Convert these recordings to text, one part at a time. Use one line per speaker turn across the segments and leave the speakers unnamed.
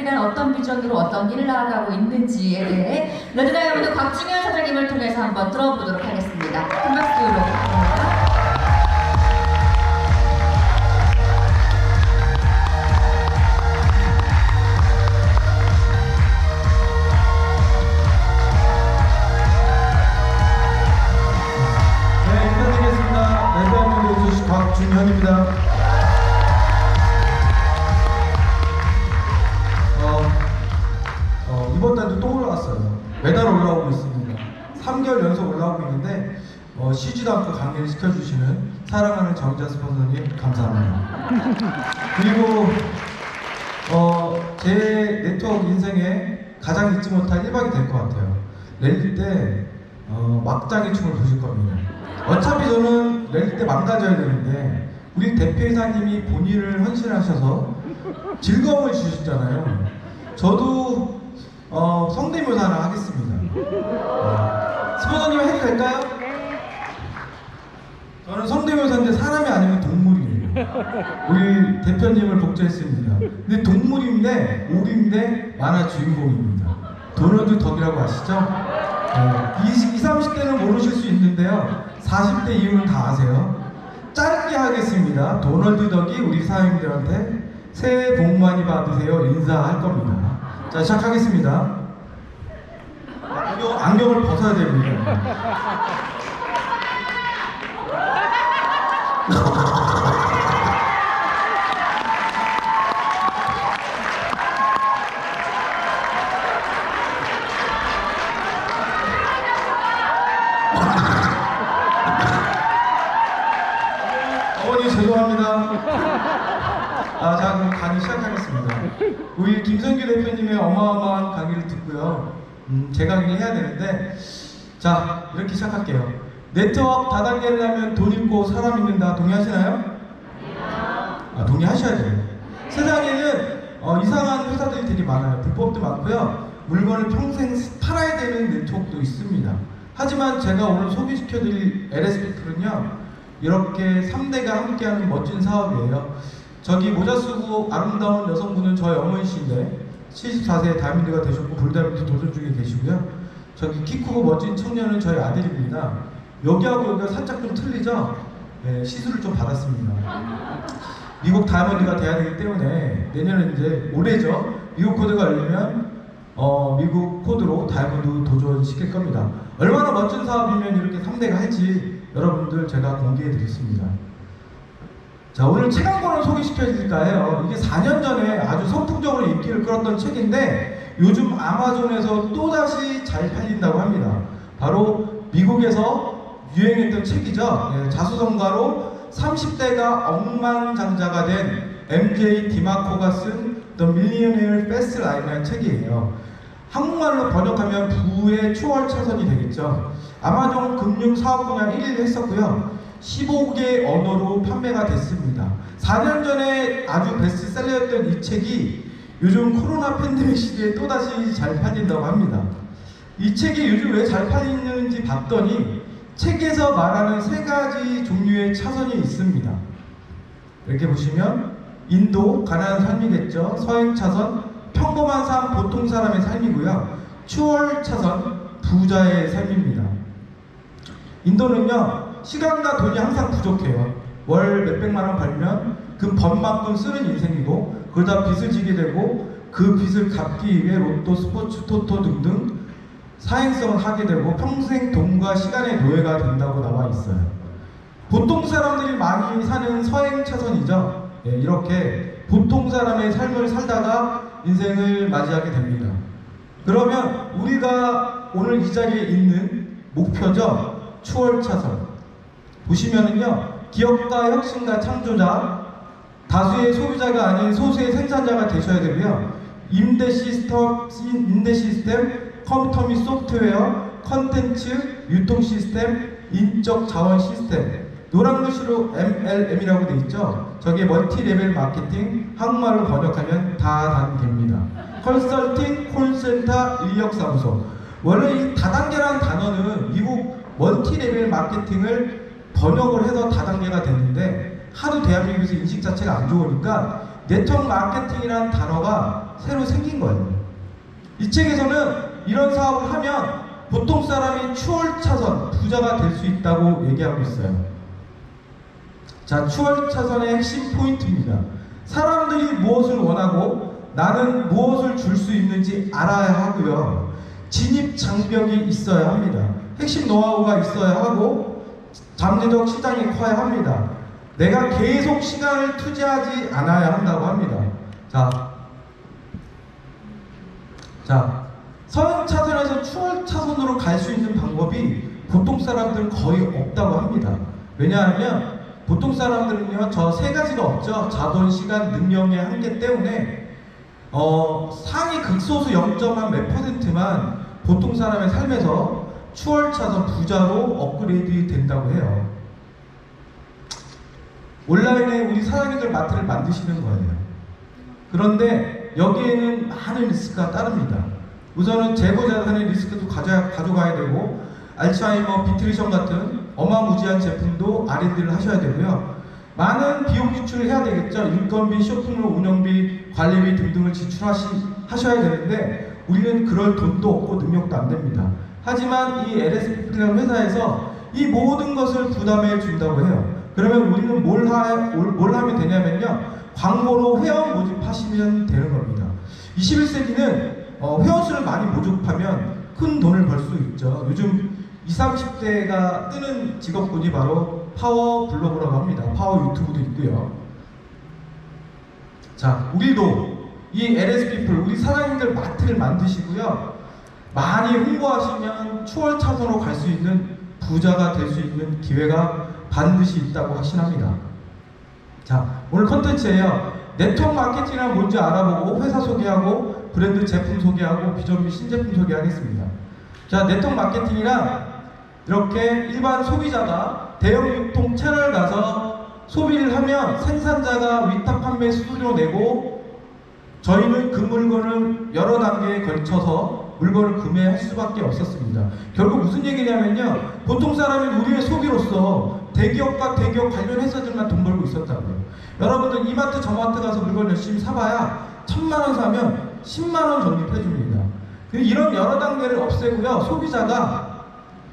대한 어떤 비전으로 어떤 일을 나아가고 있는지에 대해 레드다이아몬드 곽중현 사장님을 통해서 한번 들어보도록 하겠습니다. 큰 박수로 부탁드립니다.
곽중현입니다. 이번 달도 또 올라왔어요. 매달 올라오고 있습니다. 3개월 연속 올라오고 있는데 쉬지도 않고 강의를 시켜주시는 사랑하는 정자 스폰서님 감사합니다. 그리고 제 네트워크 인생에 가장 잊지 못할 1박이 될 것 같아요. 랠리 때 막장의 춤을 보실 겁니다. 어차피 저는 랠리 때 망가져야 되는데 우리 대표이사님이 본인을 헌신하셔서 즐거움을 주셨잖아요. 저도 성대묘사 하나 하겠습니다. 스포너님 해도 될까요? 저는 성대묘사인데 사람이 아니고 동물이에요. 우리 대표님을 복제했습니다. 근데 동물인데 오리인데 만화 주인공입니다. 도널드 덕이라고 아시죠? 20, 30대는 모르실 수 있는데요. 40대 이후는 다 아세요. 짧게 하겠습니다. 도널드 덕이 우리 사장님들한테 새해 복 많이 받으세요 인사할 겁니다. 자, 시작하겠습니다. 안경을 벗어야 됩니다. 어머니 죄송합니다. 자, 그럼 강의 시작하겠습니다. 우리 김성규 대표님의 어마어마한 강의를 듣고요. 제 강의를 해야 되는데, 자, 이렇게 시작할게요. 네트워크 다단계를 하면 돈 있고 사람 있는다. 동의하시나요? 동의하셔야 돼요. 세상에는 이상한 회사들이 되게 많아요. 불법도 많고요. 물건을 평생 팔아야 되는 네트워크도 있습니다. 하지만 제가 오늘 소개시켜드릴 LSP풀은요, 이렇게 3대가 함께하는 멋진 사업이에요. 저기 모자 쓰고 아름다운 여성분은 저희 어머니신데 74세에 다이아몬드가 되셨고 불다이아몬드 도전 중에 계시고요. 저기 키 크고 멋진 청년은 저희 아들입니다. 여기하고 여기가 살짝 좀 틀리죠? 네, 시술을 좀 받았습니다. 미국 다이아몬드가 돼야 되기 때문에 내년에 이제 올해죠. 미국 코드가 열리면 미국 코드로 다이아몬드 도전시킬 겁니다. 얼마나 멋진 사업이면 이렇게 3대가 할지 여러분들 제가 공개해 드리겠습니다. 자, 오늘 책 한 권을 소개시켜 드릴까 해요. 이게 4년 전에 아주 선풍적으로 인기를 끌었던 책인데 요즘 아마존에서 또다시 잘 팔린다고 합니다. 바로 미국에서 유행했던 책이죠. 자수성가로 30대가 억만장자가 된 MJ 디마코가 쓴 The Millionaire Fast Line이라는 책이에요. 한국말로 번역하면 부의 초월 차선이 되겠죠. 아마존 금융 사업 분야 1위를 했었고요. 15개 언어로 판매가 됐습니다. 4년 전에 아주 베스트셀러였던 이 책이 요즘 코로나 팬데믹 시대에 또다시 잘 팔린다고 합니다. 이 책이 요즘 왜 잘 팔리는지 봤더니 책에서 말하는 3가지 종류의 차선이 있습니다. 이렇게 보시면 인도, 가난한 삶이겠죠. 서행 차선, 평범한 삶, 보통 사람의 삶이고요. 추월 차선, 부자의 삶입니다. 인도는요, 시간과 돈이 항상 부족해요. 월 몇백만 원 벌면 그 번만큼 쓰는 인생이고 그러다 빚을 지게 되고 그 빚을 갚기 위해 로또, 스포츠, 토토 등등 사행성을 하게 되고 평생 돈과 시간의 노예가 된다고 나와 있어요. 보통 사람들이 많이 사는 서행 차선이죠. 이렇게 보통 사람의 삶을 살다가 인생을 맞이하게 됩니다. 그러면 우리가 오늘 이 자리에 있는 목표죠. 추월 차선. 보시면은요, 기업가, 혁신가, 창조자, 다수의 소비자가 아닌 소수의 생산자가 되셔야 되고요. 임대 시스템, 컴퓨터 및 소프트웨어, 컨텐츠, 유통 시스템, 인적 자원 시스템, 노란 글씨로 MLM이라고 돼 있죠. 저게 멀티 레벨 마케팅, 한국말로 번역하면 다단계입니다. 컨설팅, 콜센터, 인력사무소. 원래 이 다단계라는 단어는 미국 멀티 레벨 마케팅을 번역을 해서 다단계가 됐는데 하도 대한민국에서 인식 자체가 안 좋으니까 네트워크 마케팅이라는 단어가 새로 생긴 거예요. 이 책에서는 이런 사업을 하면 보통 사람이 추월차선 부자가 될 수 있다고 얘기하고 있어요. 자, 추월차선의 핵심 포인트입니다. 사람들이 무엇을 원하고 나는 무엇을 줄 수 있는지 알아야 하고요. 진입 장벽이 있어야 합니다. 핵심 노하우가 있어야 하고 잠재적 시장이 커야 합니다. 내가 계속 시간을 투자하지 않아야 한다고 합니다. 자, 선 차선에서 추월 차선으로 갈 수 있는 방법이 보통 사람들은 거의 없다고 합니다. 왜냐하면 보통 사람들은요, 저 세 가지가 없죠. 자본, 시간, 능력의 한계 때문에 상위 극소수 0.몇%만 보통 사람의 삶에서 추월 차선 부자로 업그레이드 된다고 해요. 온라인에 우리 사장님들 마트를 만드시는 거예요. 그런데 여기에는 많은 리스크가 따릅니다. 우선은 재고 자산의 리스크도 가져가야 되고, 알츠하이머, 비트리션 같은 어마무지한 제품도 R&D를 하셔야 되고요. 많은 비용 지출을 해야 되겠죠. 인건비, 쇼핑몰 운영비, 관리비 등등을 지출하셔야 되는데 우리는 그럴 돈도 없고 능력도 안 됩니다. 하지만 이 LSP라는 회사에서 이 모든 것을 부담해 준다고 해요. 그러면 우리는 뭘 하면 되냐면요, 광고로 회원 모집하시면 되는 겁니다. 21세기는 회원수를 많이 모집하면 큰 돈을 벌 수 있죠. 요즘 20, 30대가 뜨는 직업군이 바로 파워 블로거라고 합니다. 파워 유튜브도 있고요. 자, 우리도 이 LSP풀, 우리 사장님들 마트를 만드시고요. 많이 홍보하시면 추월 차선으로 갈 수 있는 부자가 될 수 있는 기회가 반드시 있다고 확신합니다. 자, 오늘 컨텐츠예요. 네트워크 마케팅이란 뭔지 알아보고 회사 소개하고 브랜드 제품 소개하고 비전 및 신제품 소개하겠습니다. 자, 네트워크 마케팅이란 이렇게 일반 소비자가 대형 유통 채널 가서 소비를 하면 생산자가 위탁 판매 수수료 내고 저희는 그 물건을 여러 단계에 걸쳐서 물건을 구매할 수밖에 없었습니다. 결국 무슨 얘기냐면요, 보통 사람은 우리의 소비로서 대기업과 대기업 관련 회사들만 돈 벌고 있었다고요. 여러분들 이마트 저마트 가서 물건 열심히 사봐야 1000만원 사면 10만원 적립해줍니다. 이런 여러 단계를 없애고요, 소비자가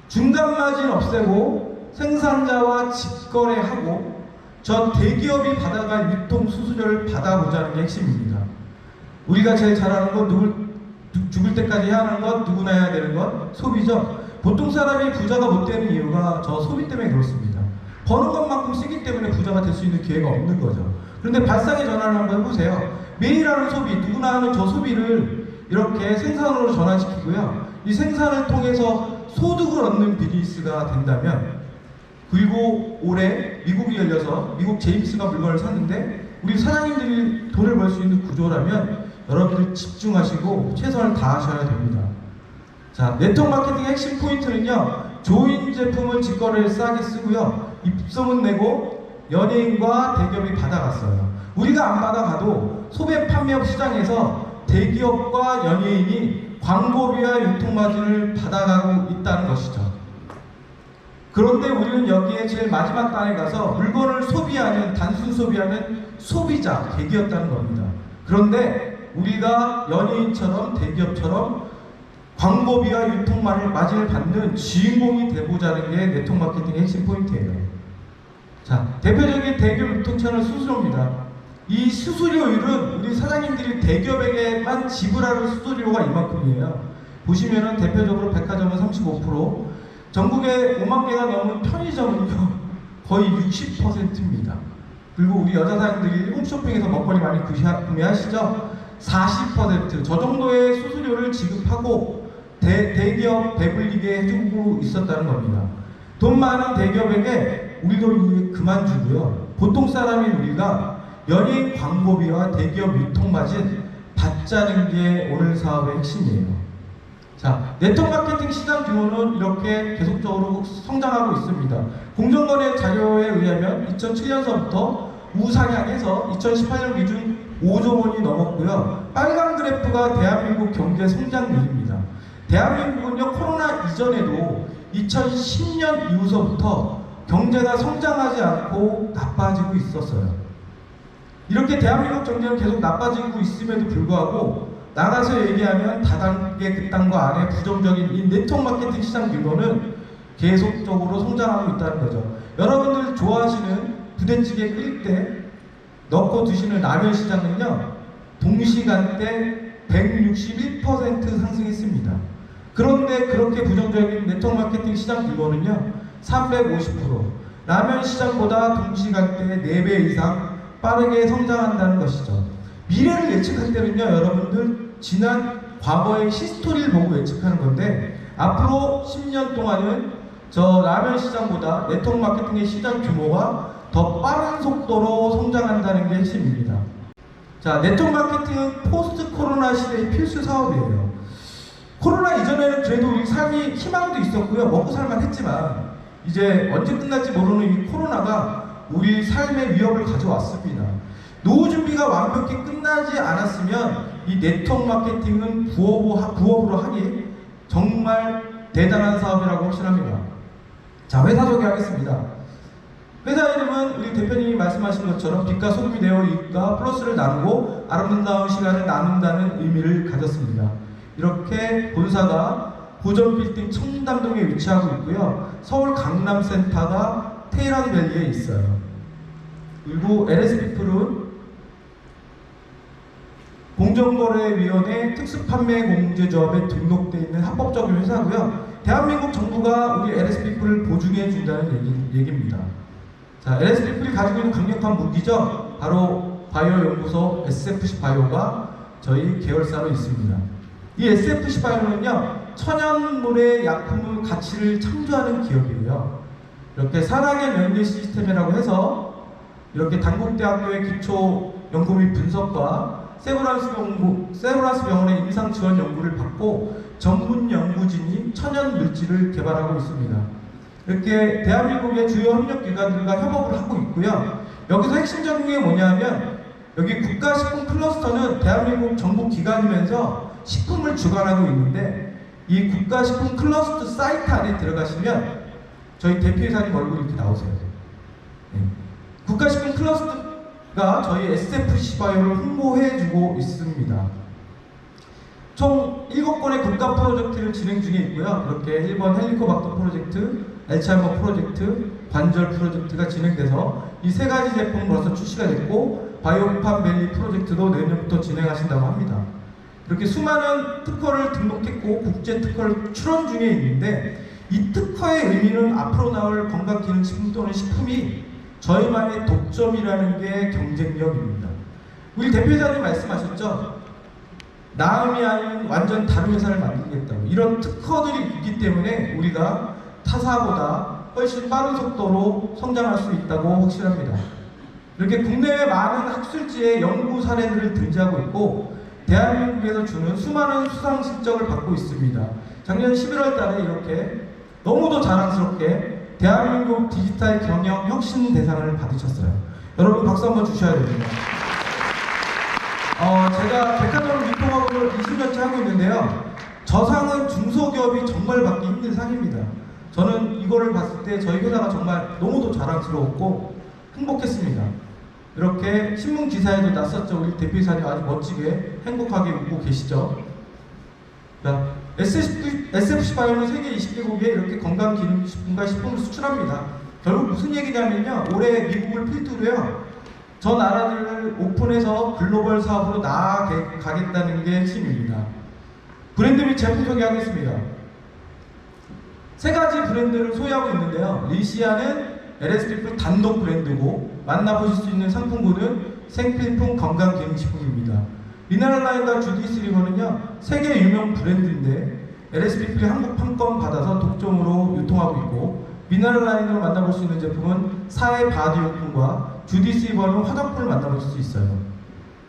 중간 마진 없애고 생산자와 직거래하고 저 대기업이 받아갈 유통 수수료를 받아보자는 게 핵심입니다. 우리가 제일 잘하는 건 죽을 때까지 해야 하는 것, 누구나 해야 되는 것, 소비죠. 보통 사람이 부자가 못 되는 이유가 저 소비 때문에 그렇습니다. 버는 것만큼 쓰기 때문에 부자가 될 수 있는 기회가 없는 거죠. 그런데 발상의 전환을 한번 해보세요. 매일 하는 소비, 누구나 하는 저 소비를 이렇게 생산으로 전환시키고요. 이 생산을 통해서 소득을 얻는 비즈니스가 된다면, 그리고 올해 미국이 열려서 미국 제임스가 물건을 샀는데 우리 사장님들이 돈을 벌 수 있는 구조라면 여러분들 집중하시고 최선을 다하셔야 됩니다. 자, 네트워크 마케팅의 핵심 포인트는요, 조인 제품을 직거래를 싸게 쓰고요, 입소문 내고 연예인과 대기업이 받아갔어요. 우리가 안 받아가도 소매 판매업 시장에서 대기업과 연예인이 광고비와 유통마진을 받아가고 있다는 것이죠. 그런데 우리는 여기에 제일 마지막 단에 가서 물건을 소비하는, 단순 소비하는 소비자, 대기업이었다는 겁니다. 그런데 우리가 연예인처럼 대기업처럼 광고비와 유통마진을 받는 주인공이 되보자는 게 네트워크 마케팅의 핵심 포인트예요. 자, 대표적인 대기업 유통 채널 수수료입니다. 이 수수료율은 우리 사장님들이 대기업에게만 지불하는 수수료가 이만큼이에요. 보시면은 대표적으로 백화점은 35%, 전국에 5만 개가 넘는 편의점은요 거의 60%입니다. 그리고 우리 여자 사장님들이 홈쇼핑에서 먹거리 많이 구매하시죠? 40%, 저 정도의 수수료를 지급하고 대기업 배불리게 해주고 있었다는 겁니다. 돈 많은 대기업에게 우리도 그만 주고요, 보통 이사람인 우리가 연예인 광고비와 대기업 유통마진 받자는 게 오늘 사업의 핵심이에요. 자, 네트워크 마케팅 시장 규모는 이렇게 계속적으로 성장하고 있습니다. 공정거래 자료에 의하면 2007년서부터 우상향해서 2018년 기준 5조 원이 넘었고요. 빨간 그래프가 대한민국 경제 성장률입니다. 대한민국은요, 코로나 이전에도 2010년 이후서부터 경제가 성장하지 않고 나빠지고 있었어요. 이렇게 대한민국 경제는 계속 나빠지고 있음에도 불구하고 나가서 얘기하면 다단계 극단과 아래 부정적인 이 네트워크 마케팅 시장 규모는 계속적으로 성장하고 있다는 거죠. 여러분들 좋아하시는 부대찌개 끓일 때 넣고 드시는 라면 시장은요, 동시간대 161% 상승했습니다. 그런데 그렇게 부정적인 네트워크 마케팅 시장 규모는요, 350%, 라면 시장보다 동시간대 4배 이상 빠르게 성장한다는 것이죠. 미래를 예측할 때는요, 여러분들 과거의 히스토리를 보고 예측하는 건데, 앞으로 10년 동안은 저 라면 시장보다 네트워크 마케팅의 시장 규모가 더 빠른 속도로 성장한다는 게 핵심입니다. 자, 네트워크 마케팅은 포스트 코로나 시대의 필수 사업이에요. 코로나 이전에는 그래도 우리 삶이 희망도 있었고요, 먹고 살만 했지만 이제 언제 끝날지 모르는 이 코로나가 우리 삶의 위협을 가져왔습니다. 노후 준비가 완벽히 끝나지 않았으면 이 네트워크 마케팅은 부업으로 하기 정말 대단한 사업이라고 확신합니다. 자, 회사 소개하겠습니다. 회사 이름은 우리 대표님이 말씀하신 것처럼 빛과 소금이 되어 이익과 플러스를 나누고 아름다운 시간을 나눈다는 의미를 가졌습니다. 이렇게 본사가 고전빌딩 청담동에 위치하고 있고요, 서울 강남센터가 테헤란밸리에 있어요. 그리고 LS피플은 공정거래위원회 특수판매공제조합에 등록되어 있는 합법적인 회사고요, 대한민국 정부가 우리 LS피플을 보증해 준다는 얘기입니다. 자, LS피플이 가지고 있는 강력한 무기죠, 바로 바이오 연구소 SFC 바이오가 저희 계열사로 있습니다. 이 SFC 바이오는요, 천연물의 약품의 가치를 창조하는 기업이에요. 이렇게 산학의 연계 시스템이라고 해서 이렇게 단국대학교의 기초 연구 및 분석과 세브란스 병원의 임상 지원 연구를 받고 전문 연구진이 천연 물질을 개발하고 있습니다. 이렇게 대한민국의 주요 협력기관들과 협업을 하고 있고요. 여기서 핵심적인 게 뭐냐면, 여기 국가식품 클러스터는 대한민국 정부 기관이면서 식품을 주관하고 있는데, 이 국가식품 클러스터 사이트 안에 들어가시면 저희 대표이사님 얼굴이 이렇게 나오세요. 네. 국가식품 클러스터가 저희 SFC 바이오를 홍보해주고 있습니다. 총 7건의 국가 프로젝트를 진행 중에 있고요. 이렇게 1번 헬리코박터 프로젝트, 알츠하이머 프로젝트, 관절 프로젝트가 진행돼서 이 3가지 제품은 벌써 출시가 됐고, 바이오팜밸리 프로젝트도 내년부터 진행하신다고 합니다. 이렇게 수많은 특허를 등록했고 국제 특허를 출원 중에 있는데, 이 특허의 의미는 앞으로 나올 건강기능식품 또는 식품이 저희만의 독점이라는 게 경쟁력입니다. 우리 대표이사님 말씀하셨죠? 나음이 아닌 완전 다른 회사를 만들겠다고. 이런 특허들이 있기 때문에 우리가 타사보다 훨씬 빠른 속도로 성장할 수 있다고 확신합니다. 이렇게 국내외 많은 학술지의 연구 사례들을 등재하고 있고, 대한민국에서 주는 수많은 수상 실적을 받고 있습니다. 작년 11월 달에 이렇게 너무도 자랑스럽게 대한민국 디지털 경영 혁신 대상을 받으셨어요. 여러분 박수 한번 주셔야 됩니다. 제가 백화점 유통업을 20년째 하고 있는데요, 저 상은 중소기업이 정말 받기 힘든 상입니다. 저는 이거를 봤을 때 저희 회사가 정말 너무도 자랑스러웠고 행복했습니다. 이렇게 신문 기사에도 났었죠. 우리 대표이사님 아주 멋지게 행복하게 웃고 계시죠. 자, SFC 바이오는 세계 20개국에 이렇게 건강기능식품과 식품을 수출합니다. 결국 무슨 얘기냐면요, 올해 미국을 필두로요, 저 나라들을 오픈해서 글로벌 사업으로 나아가겠다는 게 핵심입니다. 브랜드 및 제품 소개하겠습니다. 3가지 브랜드를 소유하고 있는데요, 리시아는 LS피플 단독 브랜드고, 만나보실 수 있는 상품군은 생필품 건강기능식품입니다. 미네랄라인과 주디스 리버는요, 세계 유명 브랜드인데 LS피플이 한국 판권 받아서 독점으로 유통하고 있고, 미네랄라인으로 만나볼 수 있는 제품은 사해 바디용품과 주디스 리버는 화장품을 만나보실 수 있어요.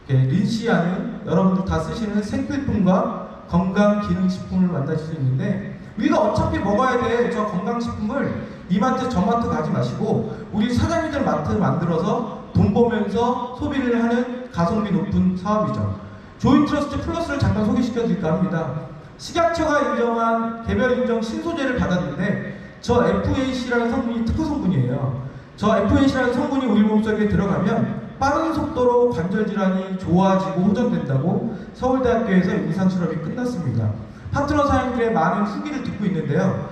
린시아는 여러분들 다 쓰시는 생필품과 건강기능식품을 만나실 수 있는데, 우리가 어차피 먹어야 될 저 건강식품을 이마트 저마트 가지 마시고 우리 사장님들 마트 만들어서 돈 벌면서 소비를 하는 가성비 높은 사업이죠. 조인트러스트 플러스를 잠깐 소개시켜 드릴까 합니다. 식약처가 인정한 개별 인정 신소재를 받았는데, 저 FAC라는 성분이 특허 성분이에요. 저 FAC라는 성분이 우리 몸속에 들어가면 빠른 속도로 관절 질환이 좋아지고 호전된다고 서울대학교에서 임상 실험이 끝났습니다. 파트너 사용들의 많은 후기를 듣고 있는데요.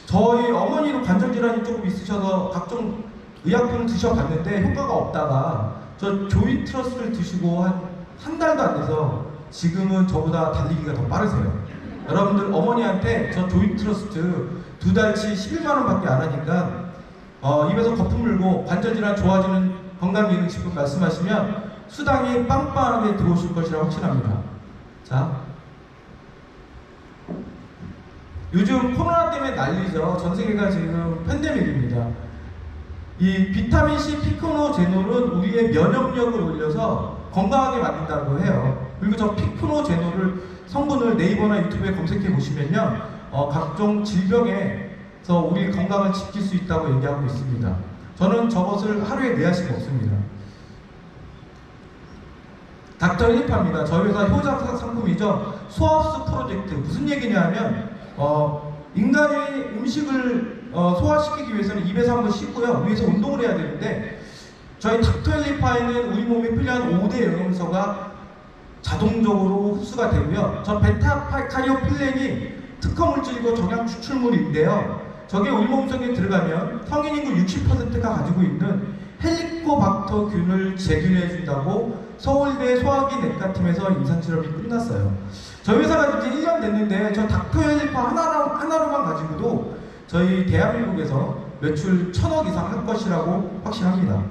저희 어머니도 관절 질환이 조금 있으셔서 각종 의약품을 드셔봤는데 효과가 없다가 저 조이 트러스를 드시고 한 달도 안 돼서 지금은 저보다 달리기가 더 빠르세요. 여러분들 어머니한테 저 조이 트러스트 2달치 11만 원밖에 안 하니까 입에서 거품 물고 관절 질환 좋아지는 건강기능식품 말씀하시면 수당이 빵빵하게 들어오실 것이라 확신합니다. 자, 요즘 코로나 때문에 난리죠. 전 세계가 지금 팬데믹입니다. 이 비타민C 피코노제놀은 우리의 면역력을 올려서 건강하게 만든다고 해요. 그리고 저 피코노제놀을 성분을 네이버나 유튜브에 검색해 보시면요, 각종 질병에서 우리 건강을 지킬 수 있다고 얘기하고 있습니다. 저는 저것을 하루에 4알씩 먹습니다. 닥터 일리파입니다. 저희 회사 효자 상품이죠. 소화흡수 프로젝트. 무슨 얘기냐면 인간이 음식을 소화시키기 위해서는 입에서 한번 씻고요, 위에서 운동을 해야 되는데 저희 닥터 일리파에는 우리 몸에 필요한 5대 영양소가 자동적으로 흡수가 되고요. 저 베타카리오필렌이 특허 물질이고 정약 추출물인데요. 저게 우리 몸속에 들어가면 성인 인구 60%가 가지고 있는 헬리코박터균을 재균해준다고 서울대 소화기 내과팀에서 임상실험이 끝났어요. 저희 회사가 이제 1년 됐는데 저 닥터 헬리파 하나로만 가지고도 저희 대한민국에서 매출 1000억 이상 할 것이라고 확신합니다.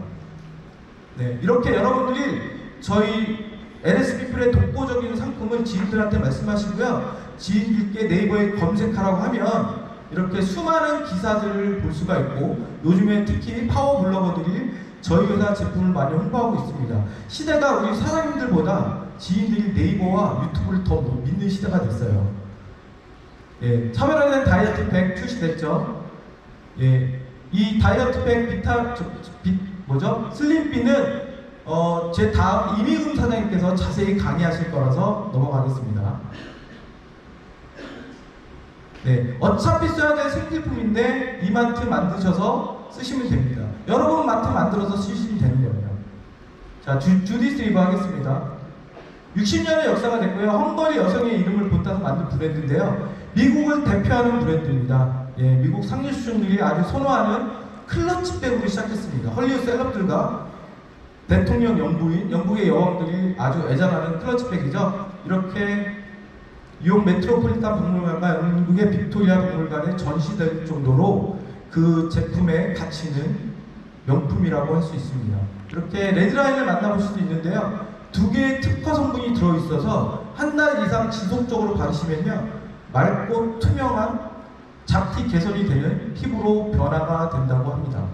네, 이렇게 여러분들이 저희 LSP플의 독보적인 상품을 지인들한테 말씀하시고요. 지인들께 네이버에 검색하라고 하면 이렇게 수많은 기사들을 볼 수가 있고, 요즘에 특히 파워 블로거들이 저희 회사 제품을 많이 홍보하고 있습니다. 시대가 우리 사장님들보다 지인들이 네이버와 유튜브를 더 믿는 시대가 됐어요. 예, 차별화된 다이어트팩 출시됐죠. 예, 이 다이어트팩 슬림비는 제 다음 이미금 사장님께서 자세히 강의하실 거라서 넘어가겠습니다. 네, 어차피 써야 될 생필품인데 이마트 만드셔서 쓰시면 됩니다. 여러분 마트 만들어서 쓰시면 되는 거예요. 자, 주디스 리버 하겠습니다. 60년의 역사가 됐고요. 헝거리 여성의 이름을 본따서 만든 브랜드인데요. 미국을 대표하는 브랜드입니다. 예, 미국 상류 수준들이 아주 선호하는 클러치백으로 시작했습니다. 헐리우드 셀럽들과 대통령 영부인, 영국의 여왕들이 아주 애잔하는 클러치백이죠. 이렇게 뉴욕 메트로폴리탄 박물관과 영국의 빅토리아 박물관에 전시될 정도로 그 제품의 가치는 명품이라고 할 수 있습니다. 이렇게 레드라인을 만나보실 수 있는데요. 2개의 특화 성분이 들어있어서 한 달 이상 지속적으로 바르시면요, 맑고 투명한 잡티 개선이 되는 피부로 변화가 된다고 합니다.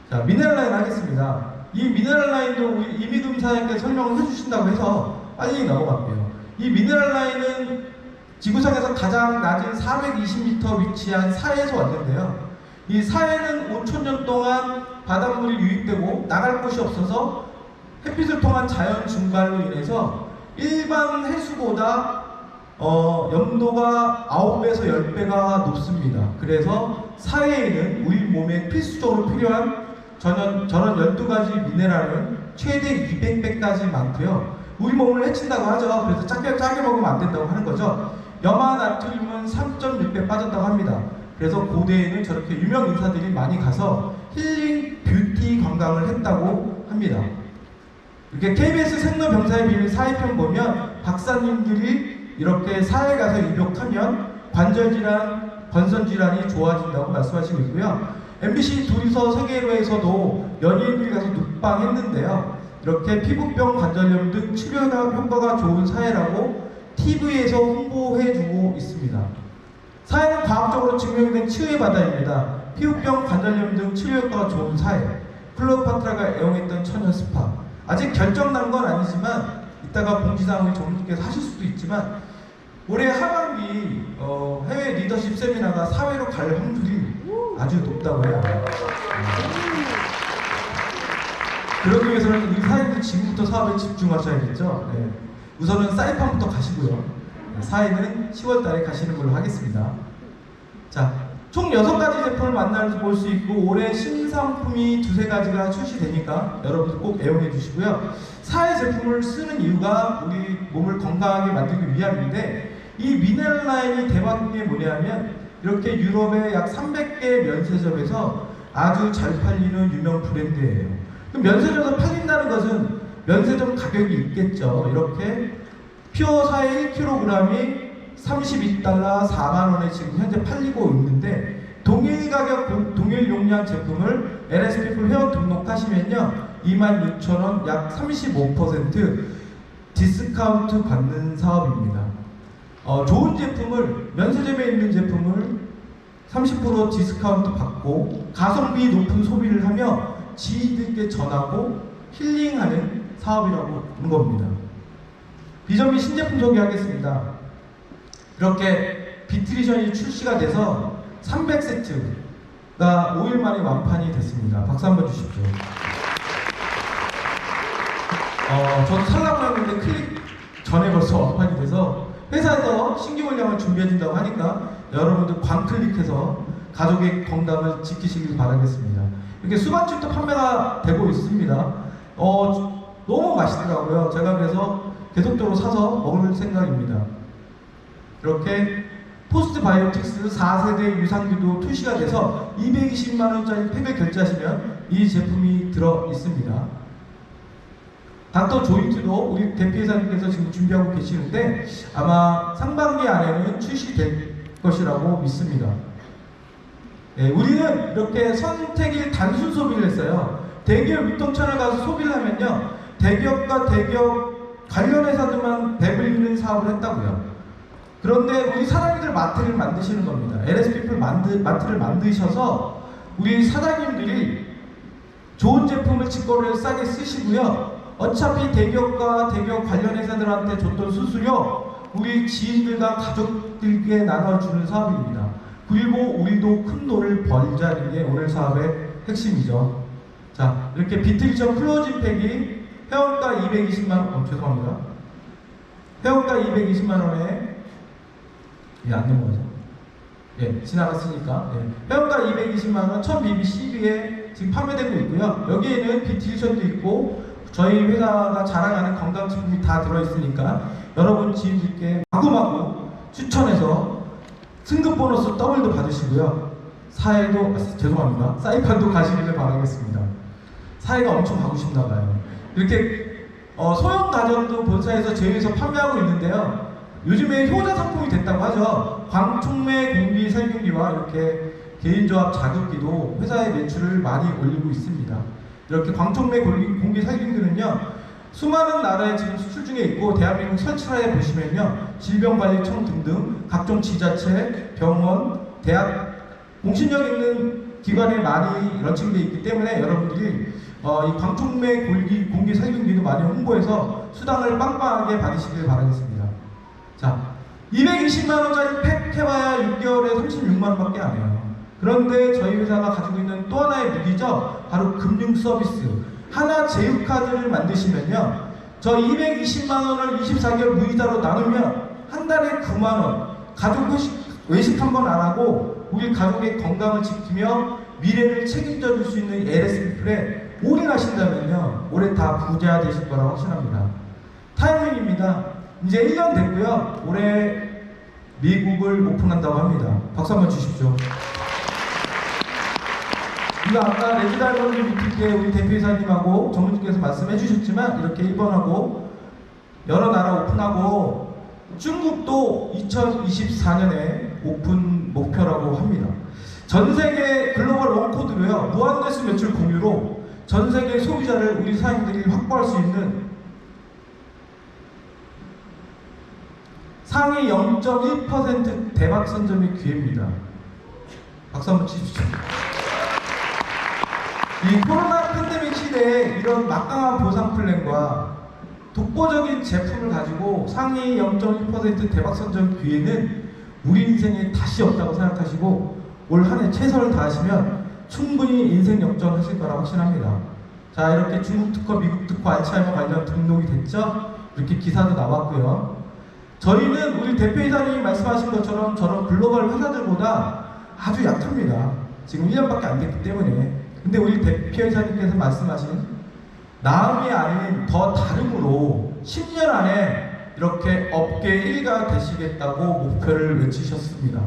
자, 미네랄 라인 하겠습니다. 이 미네랄 라인도 우리 이미금 사장님께서 설명을 해주신다고 해서 빨리 넘어갈게요. 이 미네랄 라인은 지구상에서 가장 낮은 420m 위치한 사해에서 왔는데요. 이 사해는 5000년 동안 바닷물이 유입되고 나갈 곳이 없어서 햇빛을 통한 자연 증발로 인해서 일반 해수보다 염도가 9배에서 10배가 높습니다. 그래서 사해에는 우리 몸에 필수적으로 필요한 저런 12가지 미네랄은 최대 200배까지 많고요. 우리 몸을 해친다고 하죠. 그래서 짜게 먹으면 안 된다고 하는 거죠. 염화 나트륨은 3.6배 빠졌다고 합니다. 그래서 고대에는 저렇게 유명 인사들이 많이 가서 힐링 뷰티 관광을 했다고 합니다. 이렇게 KBS 생로병사의 비밀 사회편 보면 박사님들이 이렇게 사회 가서 입욕하면 관절질환, 건선질환이 좋아진다고 말씀하시고 있고요. MBC 둘이서 세계로에서도 연예인들이 가서 눕방했는데요. 이렇게 피부병, 관절염 등 치료 효과가 좋은 사회라고 TV에서 홍보해주고 있습니다. 사회는 과학적으로 증명된 치유의 바다입니다. 피부병, 관절염 등 치료 효과가 좋은 사회. 클레오파트라가 애용했던 천연 스파. 아직 결정난 건 아니지만 이따가 봉지상 우리 전문님께서 하실 수도 있지만 올해 하반기 해외 리더십 세미나가 사회로 갈 확률이 아주 높다고 해요. 그러기 위해서는 우리 사회는 지금부터 사업에 집중하셔야겠죠. 네. 우선은 사이판부터 가시고요. 사회는 10월 달에 가시는 걸로 하겠습니다. 자, 총 6가지 제품을 만나볼 수 있고 올해 신상품이 2~3가지가 출시되니까 여러분들 꼭 애용해 주시고요. 사회 제품을 쓰는 이유가 우리 몸을 건강하게 만들기 위함인데 이 미네랄 라인이 대박인 게 뭐냐면 이렇게 유럽의 약 300개 면세점에서 아주 잘 팔리는 유명 브랜드예요. 그럼 면세점에서 팔린다는 것은 면세점 가격이 있겠죠. 이렇게 퓨어 사의 1kg이 32달러 4만원에 지금 현재 팔리고 있는데 동일 가격 동일 용량 제품을 LS피플 회원 등록하시면요 26,000원 약 35% 디스카운트 받는 사업입니다. 좋은 제품을 면세점에 있는 제품을 30% 디스카운트 받고 가성비 높은 소비를 하며 지인들께 전하고 힐링하는 사업이라고 하는 겁니다. 비전미 신제품 소개하겠습니다. 이렇게 비트리션이 출시가 돼서 300세트가 5일 만에 완판이 됐습니다. 박수 한번 주십시오. 저도 살라고 했는데 클릭 전에 벌써 완판이 돼서 회사에서 신규 물량을 준비해준다고 하니까 여러분들 광클릭해서 가족의 건강을 지키시길 바라겠습니다. 이렇게 수박즙도 판매가 되고 있습니다. 너무 맛있더라고요. 제가 그래서 계속적으로 사서 먹을 생각입니다. 이렇게 포스트바이오틱스 4세대 유산균도 출시가 돼서 220만원짜리 팩을 결제하시면 이 제품이 들어 있습니다. 닥터 조인트도 우리 대표이사님께서 지금 준비하고 계시는데 아마 상반기 안에는 출시될 것이라고 믿습니다. 네, 우리는 이렇게 선택일 단순 소비를 했어요. 대기업 유통차를 가서 소비를 하면요 대기업과 대기업 관련 회사들만 배불리는 사업을 했다고요. 그런데 우리 사장님들 마트를 만드시는 겁니다. LS피플 마트를 만드셔서 우리 사장님들이 좋은 제품을 직거래를 싸게 쓰시고요. 어차피 대기업과 대기업 관련 회사들한테 줬던 수수료 우리 지인들과 가족들께 나눠주는 사업입니다. 그리고 우리도 큰 돈을 벌자는 게 오늘 사업의 핵심이죠. 자, 이렇게 비트리션 클로징 팩이 회원가 220만원, 죄송합니다. 회원가 220만원에 안 넘어가죠? 예, 지나갔으니까. 예. 회원가 220만원 1000BB/CB에 지금 판매되고 있고요. 여기에는 비트리션도 있고 저희 회사가 자랑하는 건강식품이 다 들어있으니까 여러분 지인들께 마구마구 추천해서 승급 보너스 더블도 받으시고요. 사회도, 죄송합니다. 사이판도 가시기를 바라겠습니다. 사회가 엄청 가고 싶나봐요. 이렇게 소형 가전도 본사에서 제휴해서 판매하고 있는데요. 요즘에 효자 상품이 됐다고 하죠. 광촉매 공기 살균기와 이렇게 개인조합 자극기도 회사의 매출을 많이 올리고 있습니다. 이렇게 광촉매 공기 살균기는요 수많은 나라에 지금 수출 중에 있고 대한민국 설치라에 보시면요 질병관리청 등등 각종 지자체, 병원, 대학 공신력 있는 기관에 많이 런칭되어 있기 때문에 여러분들이 이 광촉매 공기 살균기도 많이 홍보해서 수당을 빵빵하게 받으시길 바라겠습니다. 자, 220만원짜리 팩 해봐야 6개월에 36만원밖에 안 해요. 그런데 저희 회사가 가지고 있는 또 하나의 무기죠. 바로 금융 서비스. 하나 제휴카드를 만드시면요. 저 220만원을 24개월 무이자로 나누면 한 달에 9만원. 가족 외식 한 번 안 하고 우리 가족의 건강을 지키며 미래를 책임져 줄 수 있는 LS피플에 올인하신다면요. 올해 다 부자 되실 거라고 확신합니다. 타이밍입니다. 이제 1년 됐고요. 올해 미국을 오픈한다고 합니다. 박수 한번 주십시오. 이거 아까 레지다이버리 미팅 때 우리 대표이사님하고 전문진께서 말씀해 주셨지만 이렇게 일본하고 여러 나라 오픈하고 중국도 2024년에 오픈 목표라고 합니다. 전세계 글로벌 원코드로요. 무한대수 매출 공유로 전세계 소비자를 우리 사장님들이 확보할 수 있는 상위 0.1% 대박 선점의 기회입니다. 박수 한번 치십시오. 이 코로나 팬데믹 시대에 이런 막강한 보상 플랜과 독보적인 제품을 가지고 상위 0.1% 대박 선점 기회는 우리 인생에 다시 없다고 생각하시고 올 한 해 최선을 다하시면 충분히 인생 역전하실 거라고 확신합니다. 자, 이렇게 중국 특허, 미국 특허, 알츠하이머 관련 등록이 됐죠? 이렇게 기사도 나왔고요. 저희는 우리 대표이사님이 말씀하신 것처럼 저런 글로벌 회사들보다 아주 약합니다. 지금 1년밖에 안 됐기 때문에. 근데 우리 대표이사님께서 말씀하신 나음이 아닌 더 다름으로 10년 안에 이렇게 업계 1위가 되시겠다고 목표를 외치셨습니다. 네.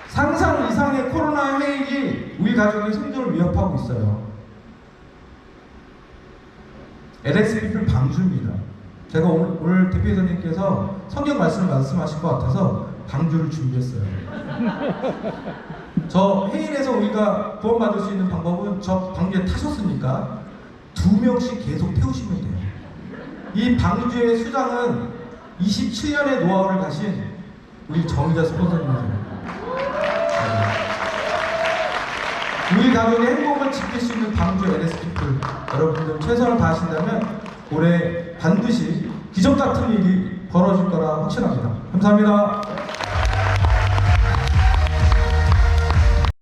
상상 이상의 코로나 회익이 우리 가족의 생존을 위협하고 있어요. LSPP 방주입니다. 제가 오늘 대표이사님께서 성경 말씀하실 것 같아서 방주를 준비했어요. 저 해인에서 우리가 구원받을 수 있는 방법은 저 방주에 타셨으니까 2명씩 계속 태우시면 돼요. 이 방주의 수장은 27년의 노하우를 가신 우리 정의자 스폰서님이세요. 우리 가족의 행복을 지킬 수 있는 방주 LSPP 여러분들 최선을 다하신다면 올해 반드시 기적 같은 일이 벌어질 거라 확신합니다. 감사합니다.